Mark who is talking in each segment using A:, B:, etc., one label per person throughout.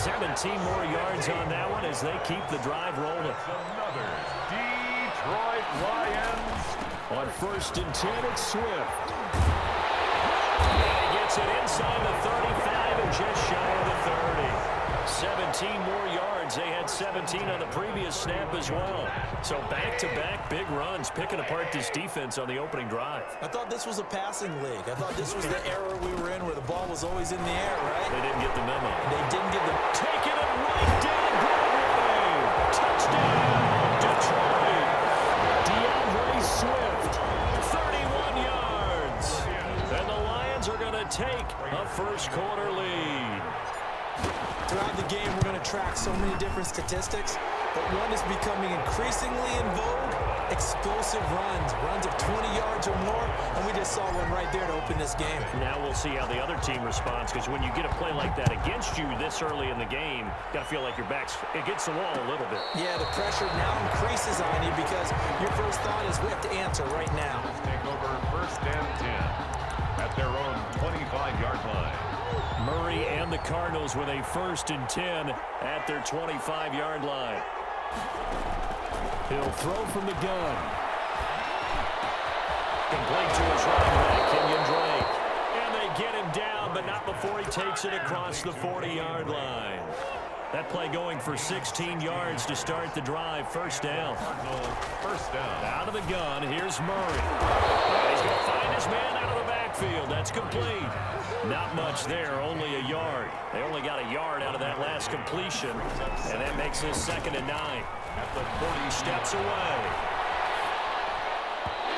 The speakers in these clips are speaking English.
A: 17 more yards on that one as they keep the drive rolling.
B: Another Detroit Lions.
A: On 1st and 10, it's Swift. And he gets it inside the 35 and just shy of the 30. 17 more yards. They had 17 on the previous snap as well. So back-to-back big runs, picking apart this defense on the opening drive.
C: I thought this was a passing league. I thought this was the era we were in where the ball was always in the air, right?
A: They didn't get the memo.
C: They didn't get the...
A: Taking it right down Broadway. Touchdown, Detroit. DeAndre Swift, 31 yards. And the Lions are going to take a first-quarter lead.
C: Throughout the game, we're going to track so many different statistics, but one is becoming increasingly in vogue: explosive runs of 20 yards or more, and we just saw one right there to open this game.
A: Now we'll see how the other team responds, because when you get a play like that against you this early in the game, you got to feel like your back's against the wall a little bit.
C: Yeah, the pressure now increases on you because your first thought is we have to answer right now.
B: Let's take over 1st and 10 at their own 25-yard line.
A: Murray and the Cardinals with a 1st and 10 at their 25-yard line. He'll throw from the gun. Complete to his running back, Kenyon Drake. And they get him down, but not before he takes it across the 40-yard line. That play going for 16 yards to start the drive. First down.
B: First down.
A: Out of the gun, here's Murray. And he's going to find his man out of the backfield. That's complete. Not much there, only a yard. They only got a yard out of that last completion, and that makes this 2nd and 9. At the 40 steps away.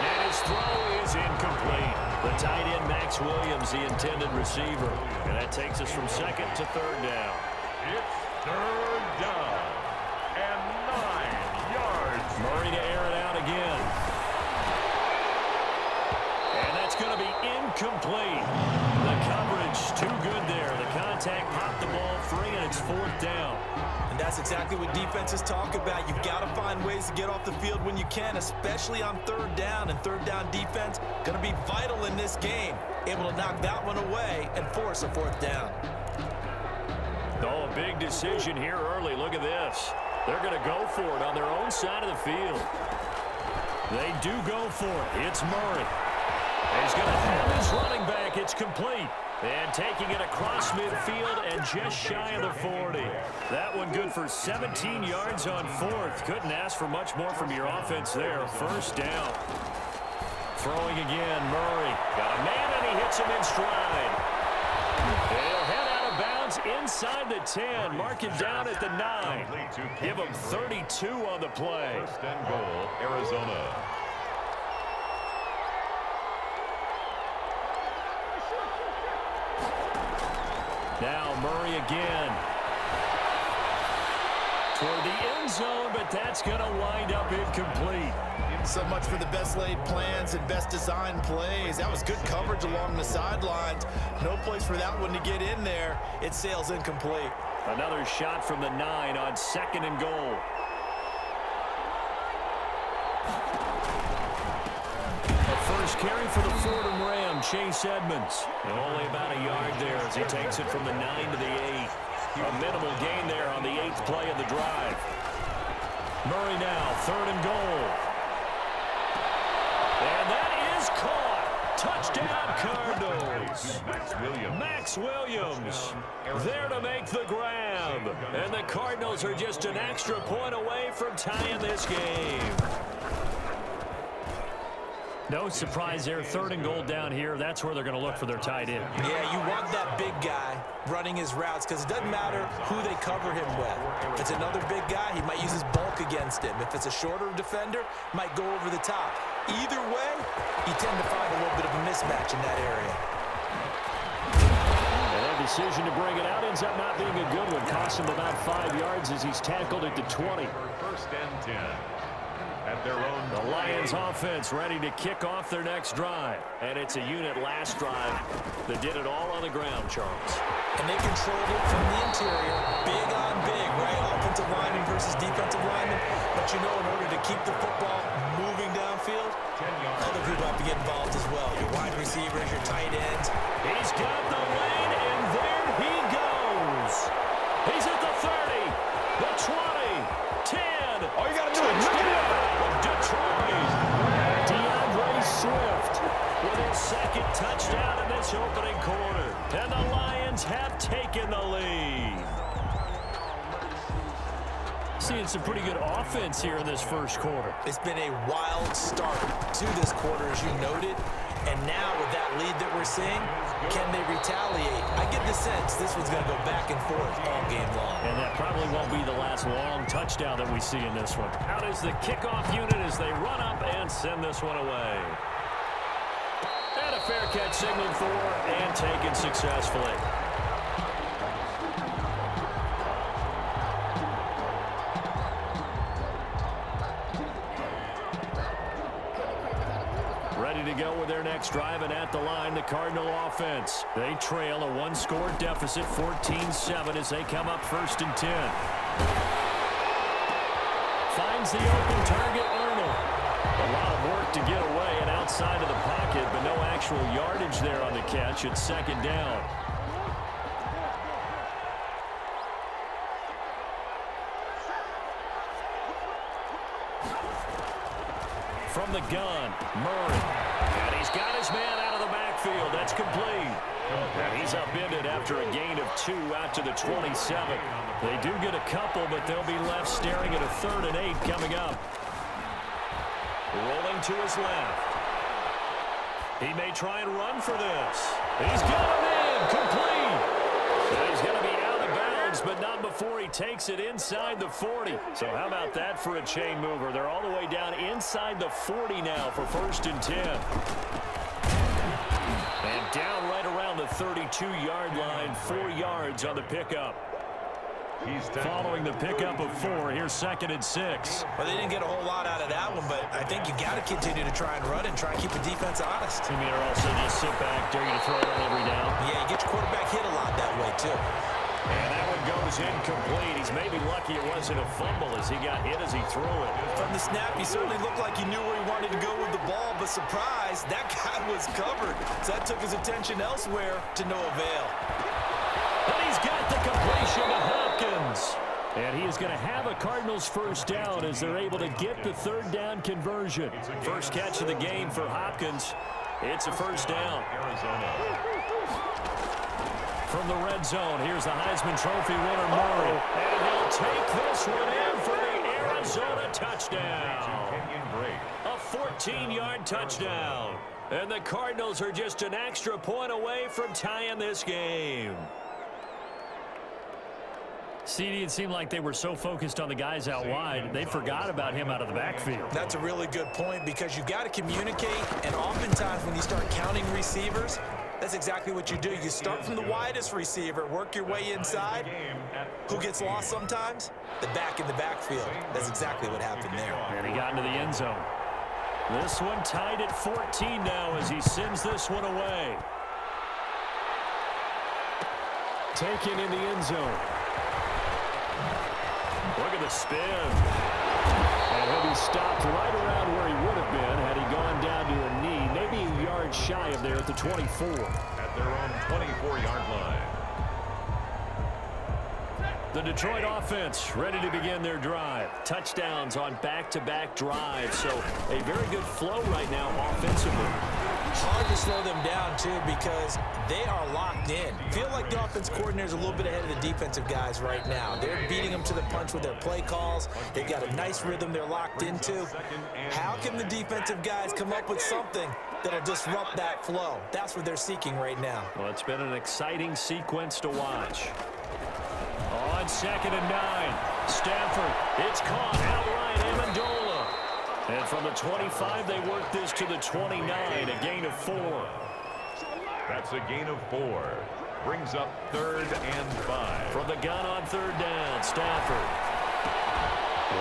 A: And his throw is incomplete. The tight end, Max Williams, the intended receiver. And that takes us from 2nd to 3rd down.
B: It's 3rd down and 9 yards.
A: Murray to air it out again. And that's going to be incomplete. The coverage too good there. The contact popped the ball free, and it's 4th down.
C: And that's exactly what defenses talk about. You've got to find ways to get off the field when you can, especially on 3rd down. And 3rd down defense going to be vital in this game. Able to knock that one away and force a 4th down.
A: Oh, a big decision here early. Look at this. They're going to go for it on their own side of the field. They do go for it. It's Murray. He's going to have his running back. It's complete. And taking it across midfield and just shy of the 40. That one good for 17 yards on 4th. Couldn't ask for much more from your offense there. First down. Throwing again, Murray. Got a man, and he hits him in stride. He'll head out of bounds inside the 10. Mark him down at the 9. Give him 32 on the play.
B: 1st and goal, Arizona.
A: Now Murray again. Toward the end zone, but that's going to wind up incomplete.
C: So much for the best laid plans and best designed plays. That was good coverage along the sidelines. No place for that one to get in there. It sails incomplete.
A: Another shot from the 9 on 2nd and goal. A first carry for the Fordham Ram, Chase Edmonds. And only about a yard there as he takes it from the 9 to the 8. A minimal gain there on the 8th play of the drive. Murray now, 3rd and goal. And that is caught. Touchdown, Cardinals. Max Williams there to make the grab. And the Cardinals are just an extra point away from tying this game. No surprise there. 3rd and goal down here. That's where they're going to look for their tight end.
C: Yeah, you want that big guy running his routes because it doesn't matter who they cover him with. If it's another big guy, he might use his bulk against him. If it's a shorter defender, might go over the top. Either way, you tend to find a little bit of a mismatch in that area.
A: And that decision to bring it out ends up not being a good one. Costs him about 5 yards as he's tackled at the 20.
B: 1st and 10. At their own.
A: The Lions offense ready to kick off their next drive. And it's a unit last drive that did it all on the ground, Charles.
C: And they controlled it from the interior. Big on big, right? Offensive lineman versus defensive lineman. But you know, in order to keep the football moving downfield, other people have to get involved as well. Your wide receivers, your tight ends.
A: He's got the lane, and there he goes. He's at the taking the lead. Seeing some pretty good offense here in this first quarter.
C: It's been a wild start to this quarter, as you noted. And now with that lead that we're seeing, can they retaliate? I get the sense this one's going to go back and forth all game long.
A: And that probably won't be the last long touchdown that we see in this one. Out is the kickoff unit as they run up and send this one away. And a fair catch signaled for and taken successfully. Ready to go with their next drive, and at the line, the Cardinal offense. They trail a one-score deficit, 14-7, as they come up 1st and 10. Finds the open target, Arnold. A lot of work to get away and outside of the pocket, but no actual yardage there on the catch. It's 2nd down. From the gun, Murray. And he's got his man out of the backfield. That's complete. And he's upended after a gain of 2 out to the 27. They do get a couple, but they'll be left staring at a 3rd and 8 coming up. Rolling to his left. He may try and run for this. He's got him in. Complete. And he's going to be out of bounds, but not before he takes it inside the 40. So how about that for a chain mover? They're all the way down inside the 40 now for 1st and 10. And down right around the 32-yard line, 4 yards on the pickup. Following the pickup of 4, here's 2nd and 6.
C: Well, they didn't get a whole lot out of that one, but I think you got to continue to try and run and try and keep the defense honest.
A: You mean, or also just sit back, dare you to throw it on every down?
C: Yeah, you get your quarterback hit a lot that way, too.
A: And that one goes incomplete. He's maybe lucky it wasn't a fumble as he got hit as he threw it.
C: From the snap, he certainly looked like he knew where he wanted to go with the ball, but surprise, that guy was covered. So that took his attention elsewhere to no avail.
A: And he's got the completion to Hopkins. And he is going to have a Cardinals 1st down as they're able to get the 3rd down conversion. First catch of the game for Hopkins. It's a 1st down. From the red zone, here's the Heisman Trophy winner, Murray. And he'll take this one in for the Arizona touchdown. A 14-yard touchdown. And the Cardinals are just an extra point away from tying this game. CD, it seemed like they were so focused on the guys out wide, they forgot about him out of the backfield.
C: That's a really good point because you've got to communicate, and oftentimes when you start counting receivers, that's exactly what you do. You start from the widest receiver, work your way inside. Who gets lost sometimes? The back in the backfield. That's exactly what happened there.
A: And he got into the end zone. This one tied at 14 now as he sends this one away. Taken in the end zone. Look at the spin. And he'll be stopped right around where he would have been had he gone down to a knee, maybe a yard shy of there at the 24.
B: At their own 24-yard line.
A: The Detroit offense ready to begin their drive. Touchdowns on back-to-back drives, so a very good flow right now offensively.
C: Hard to slow them down, too, because they are locked in. Feel like the offense coordinator is a little bit ahead of the defensive guys right now. They're beating them to the punch with their play calls. They've got a nice rhythm they're locked into. How can the defensive guys come up with something that'll disrupt that flow? That's what they're seeking right now.
A: Well, it's been an exciting sequence to watch. On 2nd and 9, Stafford, it's caught outright, Amendola. And from the 25, they work this to the 29, a gain of 4.
B: That's a gain of 4. Brings up 3rd and 5.
A: From the gun on 3rd down, Stafford.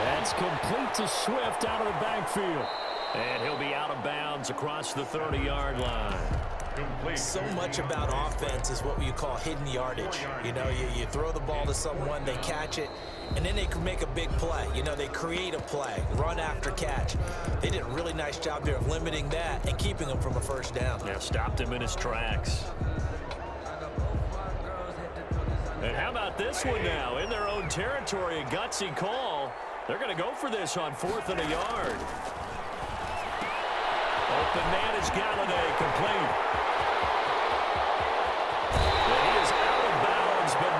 A: That's complete to Swift out of the backfield. And he'll be out of bounds across the 30-yard line.
B: Complete.
C: So much about offense is what you call hidden yardage. You know, you throw the ball to someone, they catch it, and then they can make a big play. You know, they create a play, run after catch. They did a really nice job there of limiting that and keeping him from a 1st down.
A: Yeah, stopped him in his tracks. And how about this one now? In their own territory, a gutsy call. They're going to go for this on 4th and a yard. Open man is Galladay, complete. Well, he is out of bounds, but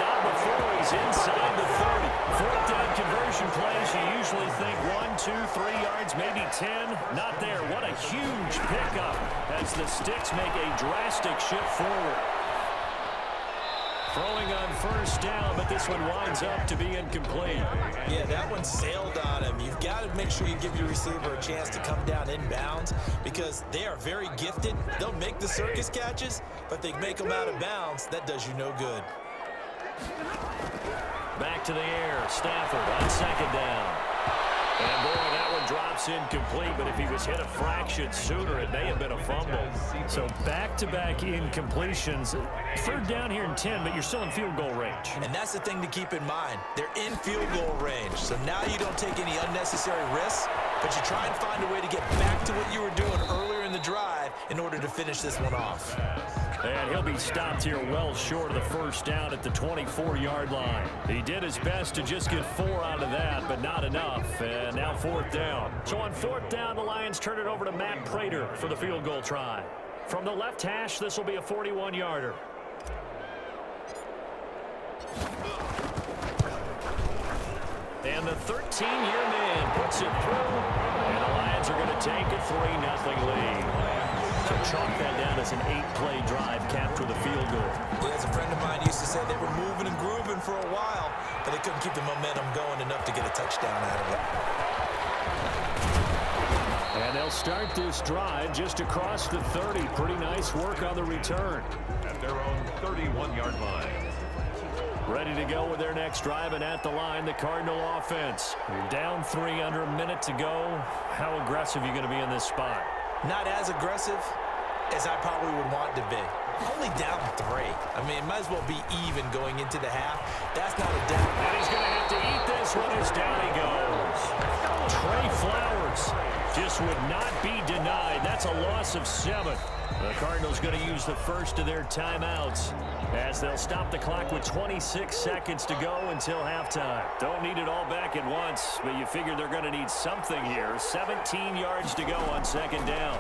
A: he's inside the 30. Fourth down conversion plays, you usually think 1, 2, 3 yards, maybe 10. Not there. What a huge pickup as the Sticks make a drastic shift forward. Throwing on first down, but this one winds up to be incomplete.
C: Yeah, that one sailed on him. You've got to make sure you give your receiver a chance to come down inbounds because they are very gifted. They'll make the circus catches, but they make them out of bounds. That does you no good.
A: Back to the air. Stafford on second down. And, boy, that one drops incomplete, but if he was hit a fraction sooner, it may have been a fumble. So back-to-back incompletions. Third down here in 10, but you're still in field goal range.
C: And that's the thing to keep in mind. They're in field goal range. So now you don't take any unnecessary risks, but you try and find a way to get back to what you were doing earlier in the drive in order to finish this one off.
A: And he'll be stopped here well short of the first down at the 24-yard line. He did his best to just get 4 out of that, but not enough. And now fourth down. So on fourth down, the Lions turn it over to Matt Prater for the field goal try. From the left hash, this will be a 41-yarder. And the 13-year man puts it through. And the Lions are going to take a 3-0 lead. So chalk that down as an 8-play drive capture the field goal.
C: Yeah, as a friend of mine used to say, they were moving and grooving for a while, but they couldn't keep the momentum going enough to get a touchdown out of it.
A: And they'll start this drive just across the 30. Pretty nice work on the return.
B: At their own 31-yard line.
A: Ready to go with their next drive, and at the line, the Cardinal offense. You're down 3 under a minute to go. How aggressive are you going to be in this spot?
C: Not as aggressive as I probably would want to be. Only down 3. I mean, it might as well be even going into the half. That's not a down.
A: And he's going to have to eat this one as down he goes. Trey Flowers just would not be denied. That's a loss of 7. The Cardinals going to use the first of their timeouts as they'll stop the clock with 26 seconds to go until halftime. Don't need it all back at once, but you figure they're going to need something here. 17 yards to go on second down.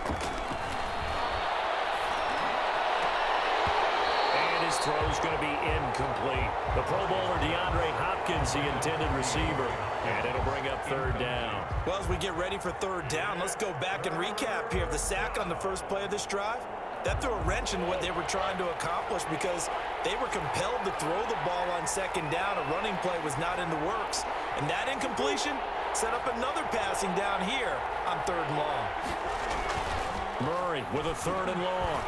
A: And his throw's going to be incomplete. The Pro Bowler DeAndre Hopkins, the intended receiver, and it'll bring up third down.
C: Well, as we get ready for third down, let's go back and recap here. The sack on the first play of this drive, that threw a wrench in what they were trying to accomplish because they were compelled to throw the ball on second down. A running play was not in the works. And that incompletion set up another passing down here on third and long.
A: Murray with a third and long.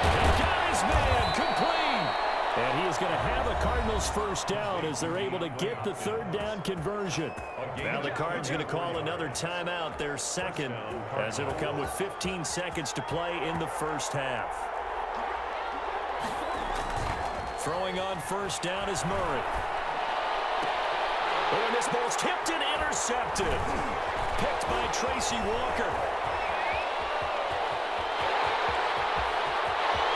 A: He got his man complete. And he is going to have a Cardinals first down as they're able to get the third down conversion. Now the Cards going to call another timeout, their second, as it'll come with 15 seconds to play in the first half. Throwing on first down is Murray. Oh, and this ball's tipped and intercepted. Picked by Tracy Walker.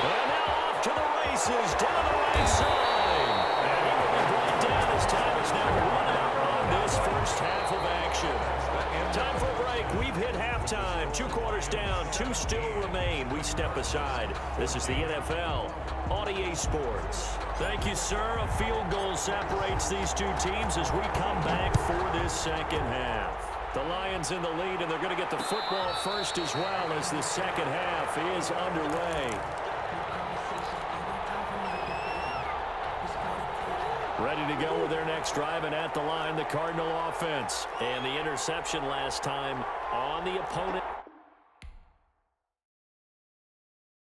A: And now off to the races, down the right side. And he will be brought down as time is now run out on this first half of action. Time for a break. We've hit halftime. 2 quarters down, 2 still remain. We step aside. This is the NFL on EA Sports. Thank you, sir. A field goal separates these two teams as we come back for this second half. The Lions in the lead, and they're going to get the football first as well as the second half is underway. Ready to go with their next drive, and at the line, the Cardinal offense. And the interception last time on the opponent.